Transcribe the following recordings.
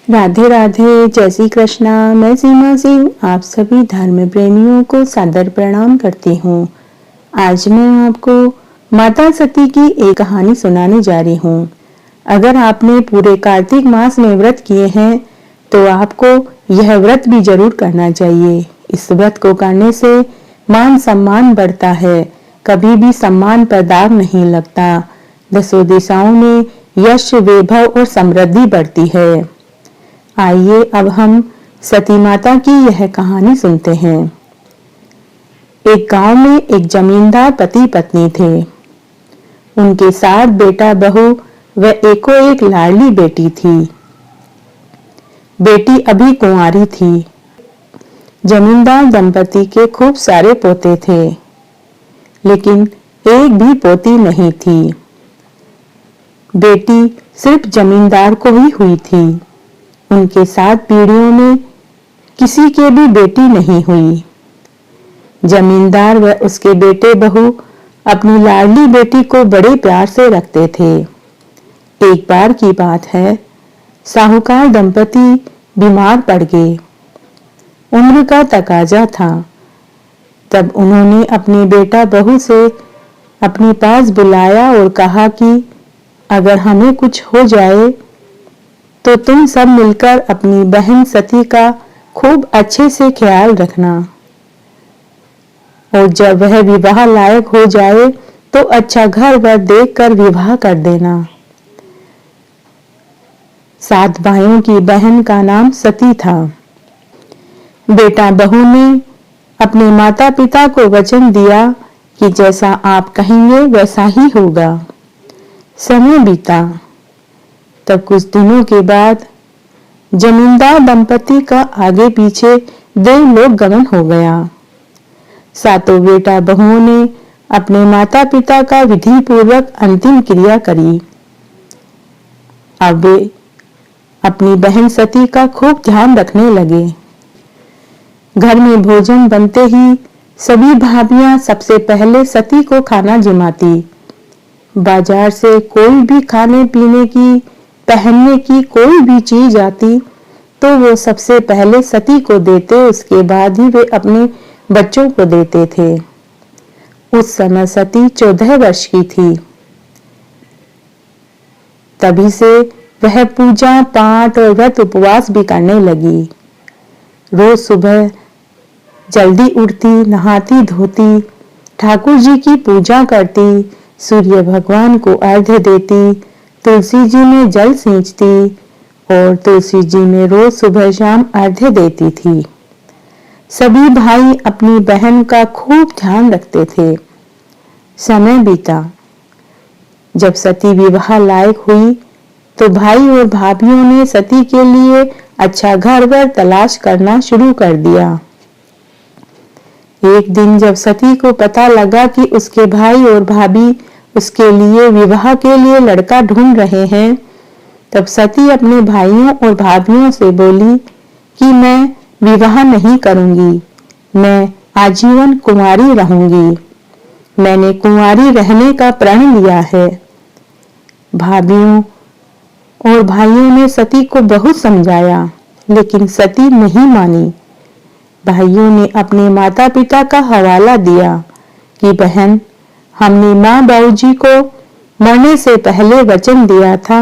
राधे राधे, जय श्री कृष्णा। मैं सीमा सिंह आप सभी धर्म प्रेमियों को सादर प्रणाम करती हूँ। आज मैं आपको माता सती की एक कहानी सुनाने जा रही हूँ। अगर आपने पूरे कार्तिक मास में व्रत किए हैं तो आपको यह व्रत भी जरूर करना चाहिए। इस व्रत को करने से मान सम्मान बढ़ता है, कभी भी सम्मान पर दाग नहीं लगता। दसों दिशाओं में यश, वैभव और समृद्धि बढ़ती है। आइए अब हम सती माता की यह कहानी सुनते हैं। एक गांव में एक जमींदार पति पत्नी थे। उनके 7 बेटा बहू व एको एक लाडली बेटी थी। बेटी अभी कुंवारी थी। जमींदार दंपति के खूब सारे पोते थे, लेकिन एक भी पोती नहीं थी। बेटी सिर्फ जमींदार को ही हुई थी। उनके 7 पीढ़ियों में किसी के भी बेटी नहीं हुई। जमींदार व उसके बेटे बहू अपनी लाडली बेटी को बड़े प्यार से रखते थे। एक बार की बात है, साहूकार दंपति बीमार पड़ गए। उम्र का तकाजा था। तब उन्होंने अपने बेटा बहू से अपने पास बुलाया और कहा कि अगर हमें कुछ हो जाए तो तुम सब मिलकर अपनी बहन सती का खूब अच्छे से ख्याल रखना, और जब वह विवाह लायक हो जाए तो अच्छा घर वर देखकर विवाह कर देना। 7 भाइयों की बहन का नाम सती था। बेटा बहू ने अपने माता पिता को वचन दिया कि जैसा आप कहेंगे वैसा ही होगा। समय बीता। तब कुछ दिनों के बाद जमींदार दंपति का आगे पीछे देवलोक गमन हो गया। 7 बेटा बहुओं ने अपने माता पिता का विधि पूर्वक अंतिम क्रिया करी। अब वे अपनी बहन सती का खूब ध्यान रखने लगे। घर में भोजन बनते ही सभी भाभियां सबसे पहले सती को खाना जिमाती। बाजार से कोई भी खाने पीने की, पहनने की कोई भी चीज आती तो वो सबसे पहले सती को देते, उसके बाद ही वे अपने बच्चों को देते थे। उस समय सती 14 वर्ष की थी। तभी से वह पूजा पाठ और व्रत उपवास भी करने लगी। रोज सुबह जल्दी उठती, नहाती धोती, ठाकुर जी की पूजा करती, सूर्य भगवान को अर्घ्य देती, तुलसी जी में जल सींचती और तुलसी जी में रोज सुबह शाम अर्घ्य देती थी। सभी भाई अपनी बहन का खूब ध्यान रखते थे। समय बीता। जब सती विवाह लायक हुई तो भाई और भाभियों ने सती के लिए अच्छा घर वर तलाश करना शुरू कर दिया। एक दिन जब सती को पता लगा कि उसके भाई और भाभी उसके लिए विवाह के लिए लड़का ढूंढ रहे हैं, तब सती अपने भाइयों और भाभियों से बोली कि मैं विवाह नहीं करूंगी, मैं आजीवन कुंवारी रहूंगी। मैंने कुंवारी रहने का प्रण लिया है। भाभियों और भाइयों ने सती को बहुत समझाया, लेकिन सती नहीं मानी। भाइयों ने अपने माता पिता का हवाला दिया कि बहन, हमने माँ बाबूजी को मरने से पहले वचन दिया था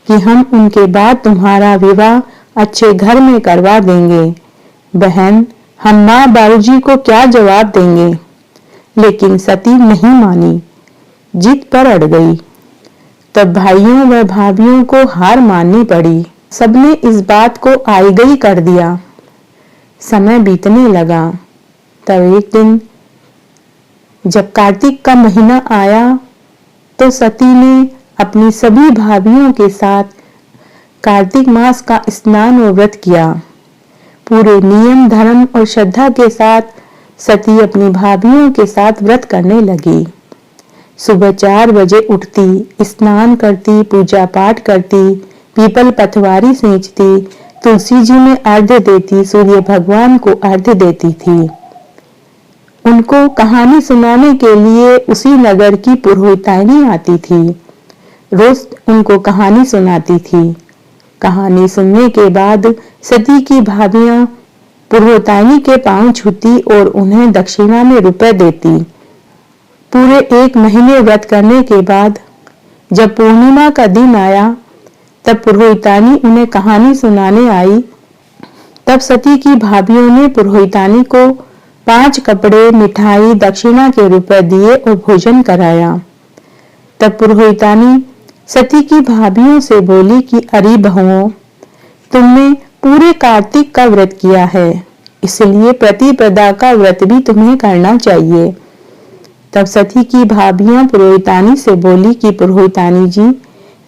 कि हम उनके बाद तुम्हारा विवाह अच्छे घर में करवा देंगे। बहन, हम माँ बाबूजी को क्या जवाब देंगे? लेकिन सती नहीं मानी, जिद पर अड़ गई। तब भाइयों व भाभियों को हार माननी पड़ी। सबने इस बात को आईगई कर दिया। समय बीतने लगा। तब एक दिन जब कार्तिक का महीना आया तो सती ने अपनी सभी भाभियों के साथ कार्तिक मास का स्नान और व्रत किया। पूरे नियम, धर्म और श्रद्धा के साथ सती अपनी भाभियों के साथ व्रत करने लगी। सुबह 4 बजे उठती, स्नान करती, पूजा पाठ करती, पीपल पथवारी सींचती, तुलसी जी में अर्घ्य देती, सूर्य भगवान को अर्घ्य देती थी। उनको कहानी सुनाने के लिए उसी नगर की पुरोहितानी आती थी। रोज उनको कहानी सुनाती थी। कहानी सुनने के बाद सती की भाभियां पुरोहितानी के पांव छूती और उन्हें दक्षिणा में रुपए देती। पूरे 1 महीने व्रत करने के बाद जब पूर्णिमा का दिन आया तब पुरोहितानी उन्हें कहानी सुनाने आई। तब सती की भाभियों ने पुरोहितानी को 5 कपड़े, मिठाई, दक्षिणा के रुपए दिए और भोजन कराया। तब पुरोहितानी सती की भाभियों से बोली कि अरे बहुओं, तुमने पूरे कार्तिक का व्रत किया है, इसलिए प्रतिपदा का व्रत भी तुम्हें करना चाहिए। तब सती की भाभियां पुरोहितानी से बोली कि पुरोहितानी जी,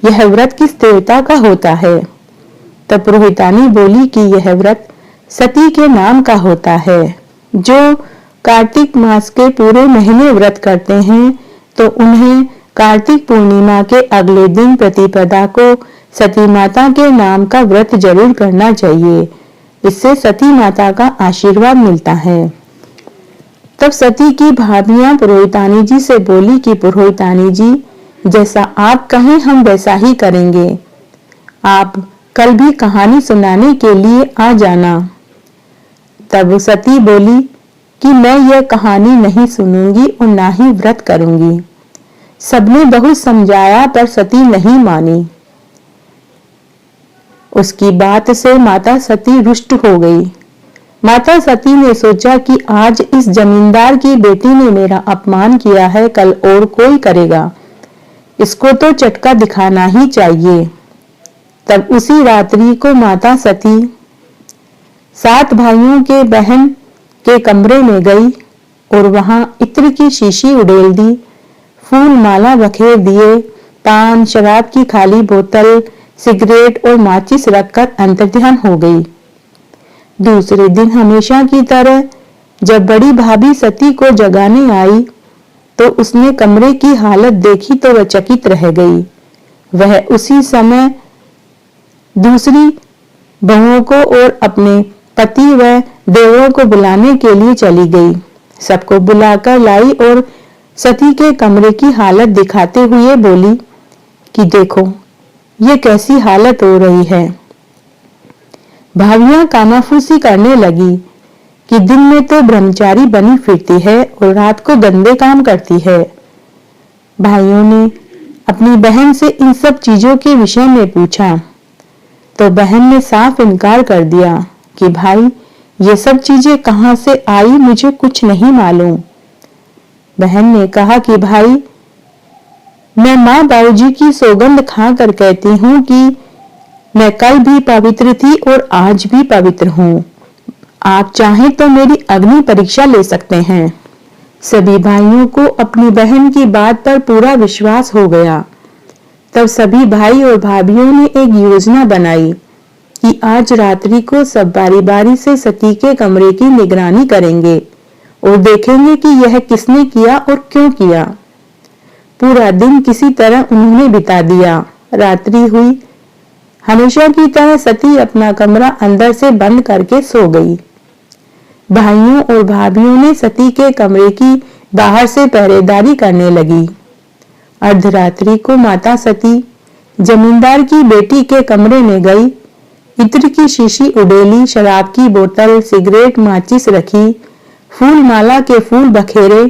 यह व्रत किस देवता का होता है? तब पुरोहितानी बोली कि यह व्रत सती के नाम का होता है। जो कार्तिक मास के पूरे महीने व्रत करते हैं तो उन्हें कार्तिक पूर्णिमा के अगले दिन प्रतिपदा को सती माता के नाम का व्रत जरूर करना चाहिए। इससे सती माता का आशीर्वाद मिलता है। तब सती की भाभियां पुरोहितानी जी से बोली कि पुरोहितानी जी, जैसा आप कहें हम वैसा ही करेंगे। आप कल भी कहानी सुनाने के लिए आ जाना। तब सती बोली कि मैं यह कहानी नहीं सुनूंगी और ना ही व्रत करूंगी। सबने बहुत समझाया पर सती नहीं मानी। उसकी बात से माता सती रुष्ट हो गई। माता सती ने सोचा कि आज इस जमींदार की बेटी ने मेरा अपमान किया है, कल और कोई करेगा, इसको तो चटका दिखाना ही चाहिए। तब उसी रात्रि को माता सती 7 भाइयों के बहन के कमरे में गई और वहां इत्र की शीशी उड़ेल दी, फूल माला बखेर दिए, पान, शराब की खाली बोतल, सिगरेट और माचिस रखकर अंतर्ध्यान हो गई। दूसरे दिन हमेशा की तरह जब बड़ी भाभी सती को जगाने आई तो उसने कमरे की हालत देखी तो वह चकित रह गई। वह उसी समय दूसरी बहुओं को और अपने पति व देवरों को बुलाने के लिए चली गई। सबको बुलाकर लाई और सती के कमरे की हालत दिखाते हुए बोली कि देखो ये कैसी हालत हो रही है। भाभियां कानाफूसी करने लगी कि दिन में तो ब्रह्मचारी बनी फिरती है और रात को गंदे काम करती है। भाइयों ने अपनी बहन से इन सब चीजों के विषय में पूछा तो बहन ने साफ इनकार कर दिया कि भाई ये सब चीजें कहां से आई, मुझे कुछ नहीं मालूम। बहन ने कहा कि भाई मैं माँ बाबूजी की सौगंध खाकर कहती हूँ कि मैं कल भी पवित्र थी और आज भी पवित्र हूँ। आप चाहें तो मेरी अग्नि परीक्षा ले सकते हैं। सभी भाइयों को अपनी बहन की बात पर पूरा विश्वास हो गया। तब सभी भाई और भाभियों ने एक योजना बनाई कि आज रात्रि को सब बारी बारी से सती के कमरे की निगरानी करेंगे और देखेंगे कि यह किसने किया और क्यों किया। पूरा दिन किसी तरह उन्होंने बिता दिया। रात्रि हुई। हमेशा की तरह सती अपना कमरा अंदर से बंद करके सो गई। भाइयों और भाभियों ने सती के कमरे की बाहर से पहरेदारी करने लगी। अर्धरात्रि को माता सती जमींदार की बेटी के कमरे में गई, इत्र की शीशी उड़ेली, शराब की बोतल, सिगरेट, माचिस रखी, फूल माला के फूल बखेरे।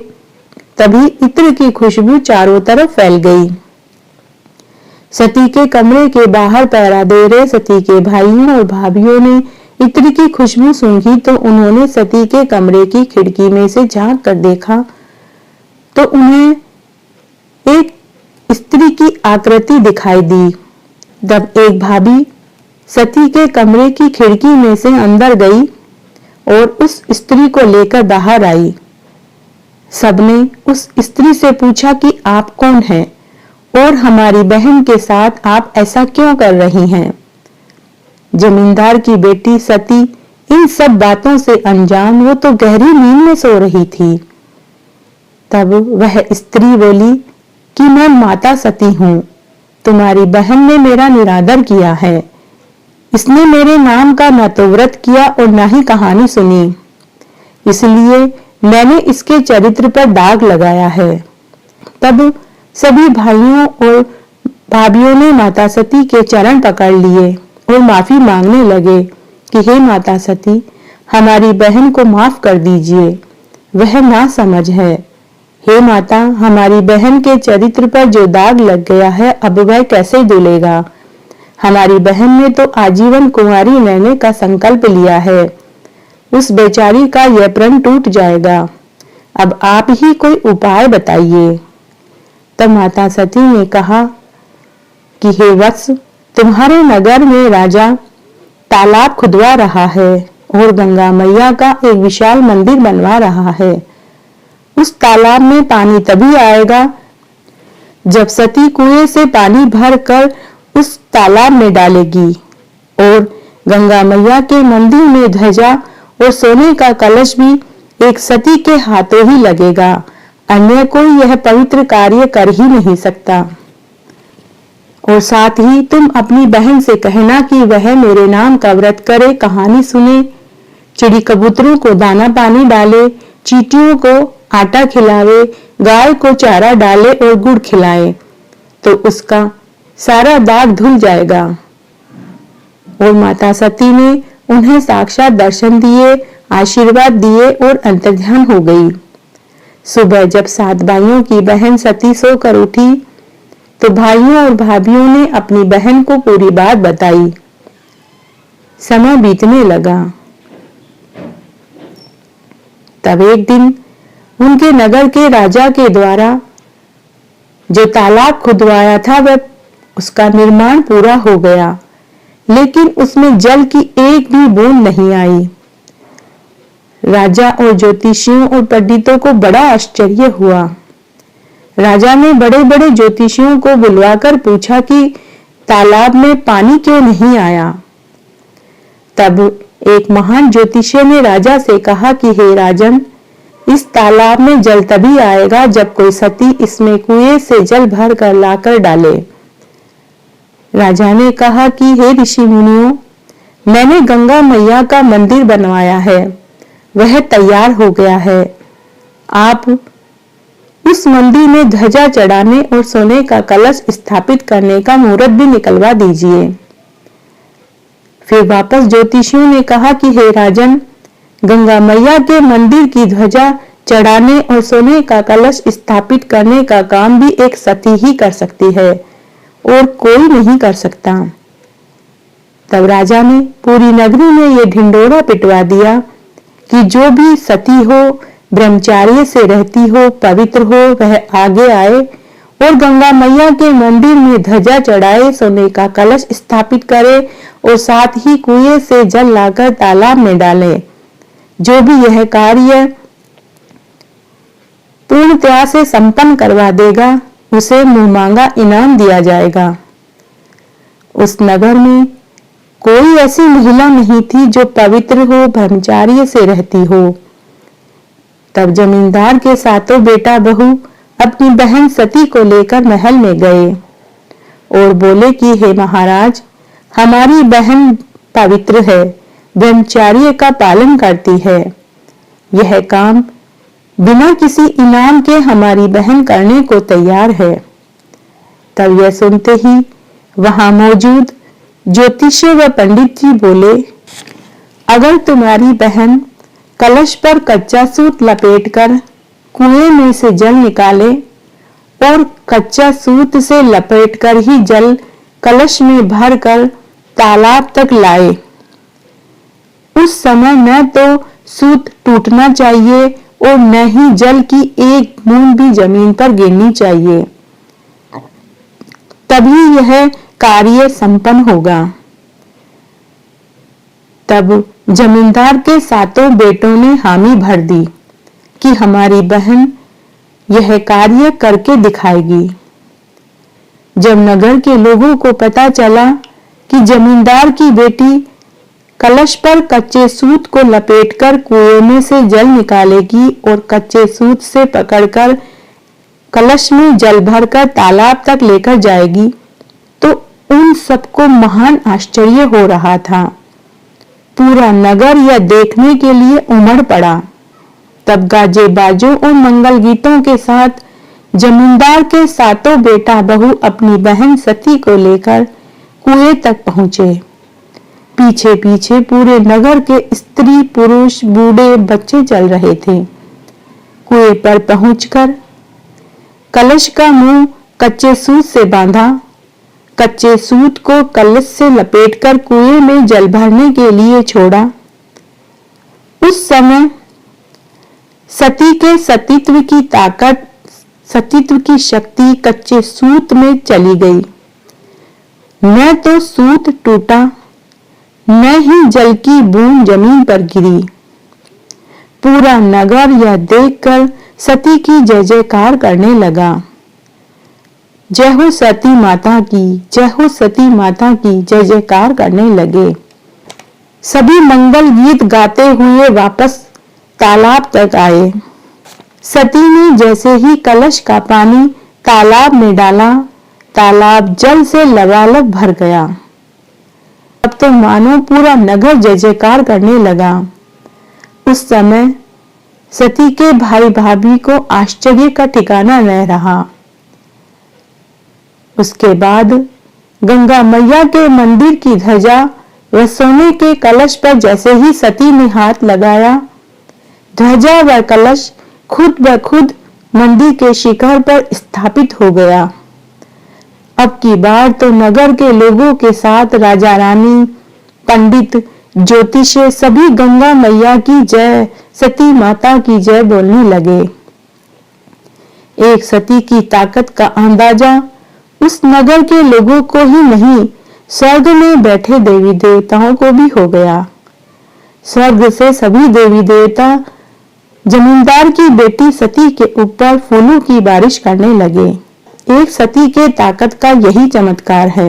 तभी इत्र की खुशबू चारों तरफ फैल गई। सती के कमरे के बाहर पहरा दे रहे सती के भाइयों और भाभियों ने इत्र की खुशबू सूंघी तो उन्होंने सती के कमरे की खिड़की में से झांक कर देखा तो उन्हें एक स्त्री की आकृति दिखाई दी। तब एक भाभी सती के कमरे की खिड़की में से अंदर गई और उस स्त्री को लेकर बाहर आई। सबने उस स्त्री से पूछा कि आप कौन हैं और हमारी बहन के साथ आप ऐसा क्यों कर रही हैं। जमींदार की बेटी सती इन सब बातों से अनजान, वो तो गहरी नींद में सो रही थी। तब वह स्त्री बोली कि मैं माता सती हूँ, तुम्हारी बहन ने मेरा निरादर किया है। इसने मेरे नाम का न तो व्रत किया और न ही कहानी सुनी, इसलिए मैंने इसके चरित्र पर दाग लगाया है। तब सभी भाइयों और भाभियों ने माता सती के चरण पकड़ लिए और माफी मांगने लगे कि हे माता सती, हमारी बहन को माफ कर दीजिए, वह ना समझ है। हे माता, हमारी बहन के चरित्र पर जो दाग लग गया है अब वह कैसे धुलेगा। हमारी बहन ने तो आजीवन कुंवारी रहने का संकल्प लिया है, उस बेचारी का यह प्रण टूट जाएगा। अब आप ही कोई उपाय बताइए। तब माता सती ने कहा कि हे वत्स, तुम्हारे नगर में राजा तालाब खुदवा रहा है और गंगा मैया का एक विशाल मंदिर बनवा रहा है। उस तालाब में पानी तभी आएगा जब सती कुएं से पानी भर कर उस तालाब में डालेगी और गंगा मैया के मंदिर में ध्वजा और सोने का कलश भी एक सती के हाथों ही लगेगा, अन्य कोई यह पवित्र कार्य कर ही नहीं सकता। और साथ ही तुम अपनी बहन से कहना कि वह मेरे नाम का व्रत करे, कहानी सुने, चिड़ी कबूतरों को दाना पानी डाले, चींटियों को आटा खिलावे, गाय को चारा डाले और गुड़ खिलाए, तो उसका सारा दाग धुल जाएगा। और माता सती ने उन्हें साक्षात दर्शन दिए, आशीर्वाद दिए और अंतर्ध्यान हो गई। सुबह जब 7 भाइयों की बहन सती सोकर उठी तो भाइयों और भाभियों ने अपनी बहन को पूरी बात बताई। समय बीतने लगा। तब एक दिन उनके नगर के राजा के द्वारा जो तालाब खुदवाया था वह उसका निर्माण पूरा हो गया, लेकिन उसमें जल की एक भी बूंद नहीं आई। राजा और ज्योतिषियों और पंडितों को बड़ा आश्चर्य हुआ। राजा ने बड़े बड़े ज्योतिषियों को बुलवाकर पूछा कि तालाब में पानी क्यों नहीं आया। तब एक महान ज्योतिषी ने राजा से कहा कि हे राजन, इस तालाब में जल तभी आएगा जब कोई सती इसमें कुएं से जल भर कर लाकर डाले। राजा ने कहा कि हे ऋषि मुनियों, मैंने गंगा मैया का मंदिर बनवाया है, वह तैयार हो गया है। आप उस मंदिर में ध्वजा चढ़ाने और सोने का कलश स्थापित करने का मुहूर्त भी निकलवा दीजिए। फिर वापस ज्योतिषियों ने कहा कि हे राजन, गंगा मैया के मंदिर की ध्वजा चढ़ाने और सोने का कलश स्थापित करने का काम भी एक सती ही कर सकती है और कोई नहीं कर सकता। तब राजा ने पूरी नगरी में यह ढिंडोरा पिटवा दिया कि जो भी सती हो, ब्रह्मचार्य से रहती हो, पवित्र हो, वह आगे आए और गंगा मैया के मंदिर में ध्वजा चढ़ाए, सोने का कलश स्थापित करे और साथ ही कुएं से जल लाकर तालाब में डाले। जो भी यह कार्य पूर्णतया से संपन्न करवा देगा उसे मुंह मांगा इनाम दिया जाएगा। उस नगर में कोई ऐसी महिला नहीं थी जो पवित्र हो, ब्रह्मचार्य से रहती हो। तब जमींदार के सातों बेटा बहू अपनी बहन सती को लेकर महल में गए और बोले कि हे महाराज, हमारी बहन पवित्र है, ब्रह्मचार्य का पालन करती है। यह काम बिना किसी इनाम के हमारी बहन करने को तैयार है। तब यह सुनते ही वहां मौजूद ज्योतिषी व पंडित जी बोले, अगर तुम्हारी बहन कलश पर कच्चा सूत लपेटकर कुएं में से जल निकाले और कच्चा सूत से लपेटकर ही जल कलश में भरकर तालाब तक लाए, उस समय न तो सूत टूटना चाहिए और न ही जल की एक बूंद भी जमीन पर गिरनी चाहिए, तभी यह कार्य संपन्न होगा। तब जमींदार के सातों बेटों ने हामी भर दी कि हमारी बहन यह कार्य करके दिखाएगी। जब नगर के लोगों को पता चला कि जमींदार की बेटी कलश पर कच्चे सूत को लपेटकर कुएं में से जल निकालेगी और कच्चे सूत से पकड़कर कलश में जल भरकर तालाब तक लेकर जाएगी, तो उन सबको महान आश्चर्य हो रहा था। पूरा नगर यह देखने के लिए उमड़ पड़ा। तब गाजे बाजों और मंगल गीतों के साथ जमींदार के सातों बेटा बहू अपनी बहन सती को लेकर कुएं तक पहुंचे पीछे पीछे पूरे नगर के स्त्री पुरुष बूढ़े बच्चे चल रहे थे। कुएं पर पहुंचकर कलश का मुंह कच्चे सूत से बांधा, कच्चे सूत को कलश से लपेटकर कुएं में जल भरने के लिए छोड़ा। उस समय सती के सतीत्व की ताकत, सतीत्व की शक्ति कच्चे सूत में चली गई। न तो सूत टूटा, न ही जल की बूंद जमीन पर गिरी। पूरा नगर यह देखकर सती की जय जयकार करने लगा। जय हो सती माता की, जय हो सती माता की, जय जयकार करने लगे। सभी मंगल गीत गाते हुए वापस तालाब तक आए। सती ने जैसे ही कलश का पानी तालाब में डाला, तालाब जल से लबालब भर गया। अब तो मानो पूरा नगर जय जयकार करने लगा। उस समय सती के भाई भाभी को आश्चर्य का ठिकाना न रहा। उसके बाद गंगा मैया के मंदिर की ध्वजा व सोने के कलश पर जैसे ही सती ने हाथ लगाया, ध्वजा व कलश खुद ब खुद मंदिर के शिखर पर स्थापित हो गया। अब की बार तो नगर के लोगों के साथ राजा रानी, पंडित, ज्योतिष सभी गंगा मैया की जय, सती माता की जय बोलने लगे। एक सती की ताकत का अंदाजा उस नगर के लोगों को ही नहीं, स्वर्ग में बैठे देवी देवताओं को भी हो गया। स्वर्ग से सभी देवी देवता जमींदार की बेटी सती के ऊपर फूलों की बारिश करने लगे। एक सती के ताकत का यही चमत्कार है।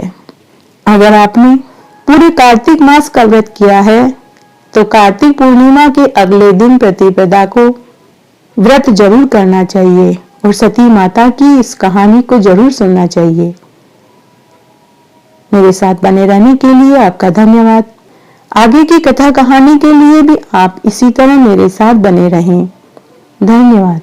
अगर आपने पूरे कार्तिक मास का व्रत किया है तो कार्तिक पूर्णिमा के अगले दिन प्रतिपदा को व्रत जरूर करना चाहिए और सती माता की इस कहानी को जरूर सुनना चाहिए। मेरे साथ बने रहने के लिए आपका धन्यवाद। आगे की कथा कहानी के लिए भी आप इसी तरह मेरे साथ बने रहें। धन्यवाद।